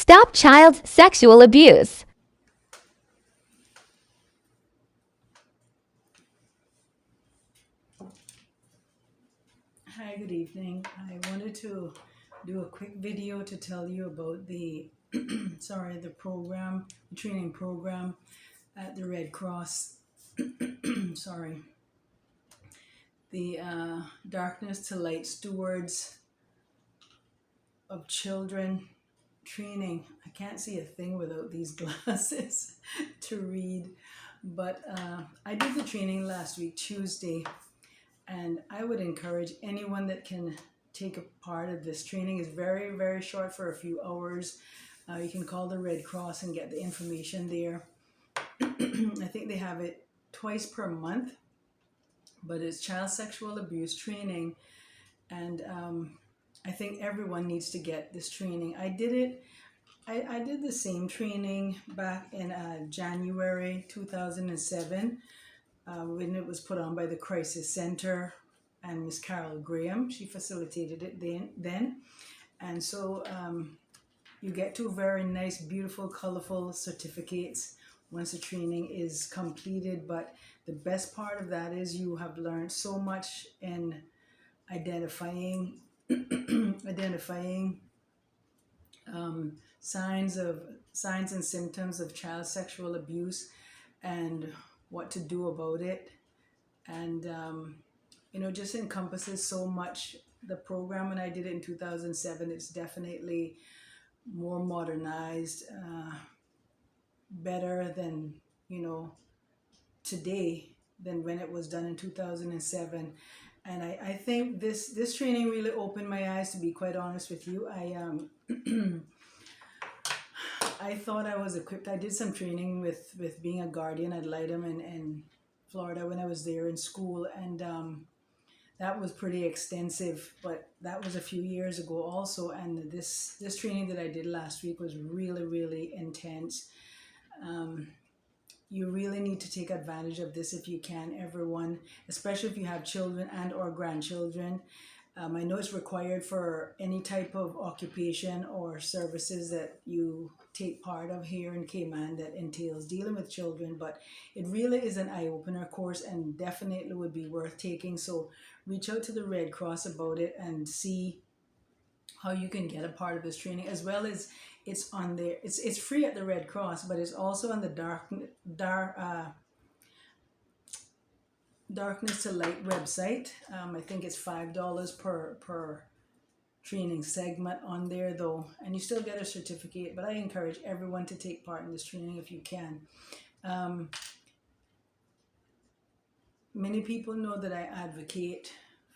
Stop child sexual abuse. Hi, good evening. I wanted to do a quick video to tell you about the the program, the training program at the Red Cross. sorry, the Darkness to Light Stewards of Children training. I can't see a thing without these glasses to read, but I did the training last week, Tuesday, and I would encourage anyone that can take a part of this training. Is very, very short, for a few hours. You can call the Red Cross and get the information there. I think they have it twice per month, but it's child sexual abuse training, and I think everyone needs to get this training. I did the same training back in January 2007, when it was put on by the Crisis Center and Miss Carol Graham. She facilitated it then. And so you get two very nice, beautiful, colorful certificates once the training is completed. But the best part of that is you have learned so much in identifying identifying signs of signs and symptoms of child sexual abuse, and what to do about it. And just encompasses so much. The program, when I did it in 2007, it's definitely more modernized, better than today than when it was done in 2007. And I think this training really opened my eyes, to be quite honest with you. I thought I was equipped. I did some training with being a guardian at Lytham in Florida when I was there in school, and that was pretty extensive. But that was a few years ago also, and this training that I did last week was really, really intense. You really need to take advantage of this if you can, everyone, especially if you have children and or grandchildren. I know it's required for any type of occupation or services that you take part of here in Cayman that entails dealing with children, but it really is an eye-opener course and definitely would be worth taking. So reach out to the Red Cross about it and see how you can get a part of this training, as well as it's on there. It's free at the Red Cross, but it's also on the Darkness to Light website. I think it's $5 per training segment on there, though, and you still get a certificate. But I encourage everyone to take part in this training if you can. Many people know that I advocate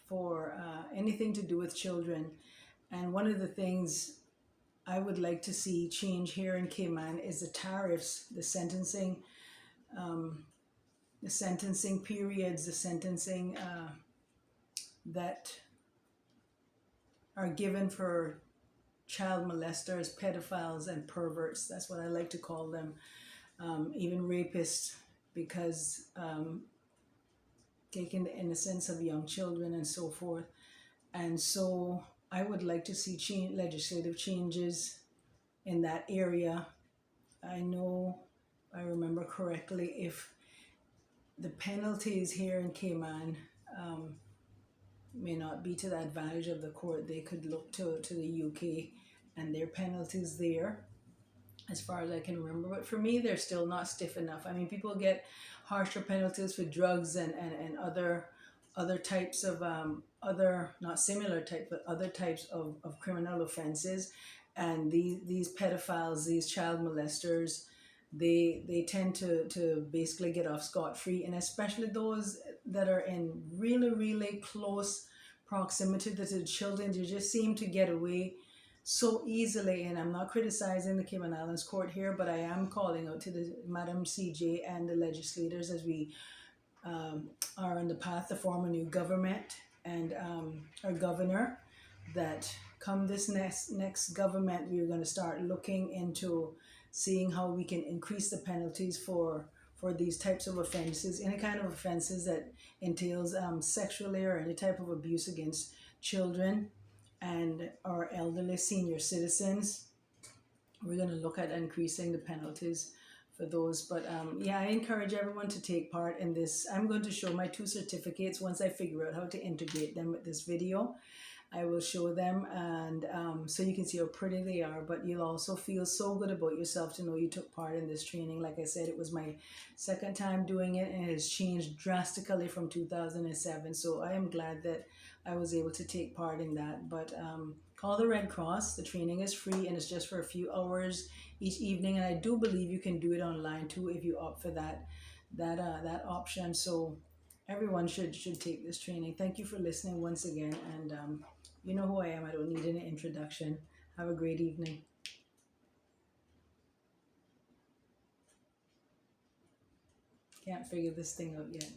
for anything to do with children, and one of the things I would like to see change here in Cayman is the tariffs, the sentencing periods, the sentencing that are given for child molesters, pedophiles, and perverts. That's what I like to call them, even rapists, because taking the innocence of young children and so forth. And so I would like to see legislative changes in that area. I know, I remember correctly, if the penalties here in Cayman may not be to the advantage of the court, they could look to the UK and their penalties there, as far as I can remember. But for me, they're still not stiff enough. I mean, people get harsher penalties for drugs and other types of other, not similar type, but other types of criminal offenses. And these pedophiles, these child molesters, they tend to basically get off scot-free, and especially those that are in really, really close proximity to the children. They just seem to get away so easily. And I'm not criticizing the Cayman Islands court here, but I am calling out to the Madam CJ and the legislators, as we are on the path to form a new government, and our governor, that come this next government, we're going to start looking into seeing how we can increase the penalties for these types of offenses, any kind of offenses that entails sexually or any type of abuse against children and our elderly senior citizens. we're going to look at increasing the penalties for those. But yeah, I encourage everyone to take part in this. I'm going to show my 2 certificates once I figure out how to integrate them with this video. I will show them, and so you can see how pretty they are, but you'll also feel so good about yourself to know you took part in this training. Like I said, it was my second time doing it, and it has changed drastically from 2007. So I am glad that I was able to take part in that. But call the Red Cross. The training is free, and it's just for a few hours each evening. And I do believe you can do it online too if you opt for that option. So everyone should take this training. Thank you for listening once again, and you know who I am. I don't need any introduction. Have a great evening. Can't figure this thing out yet.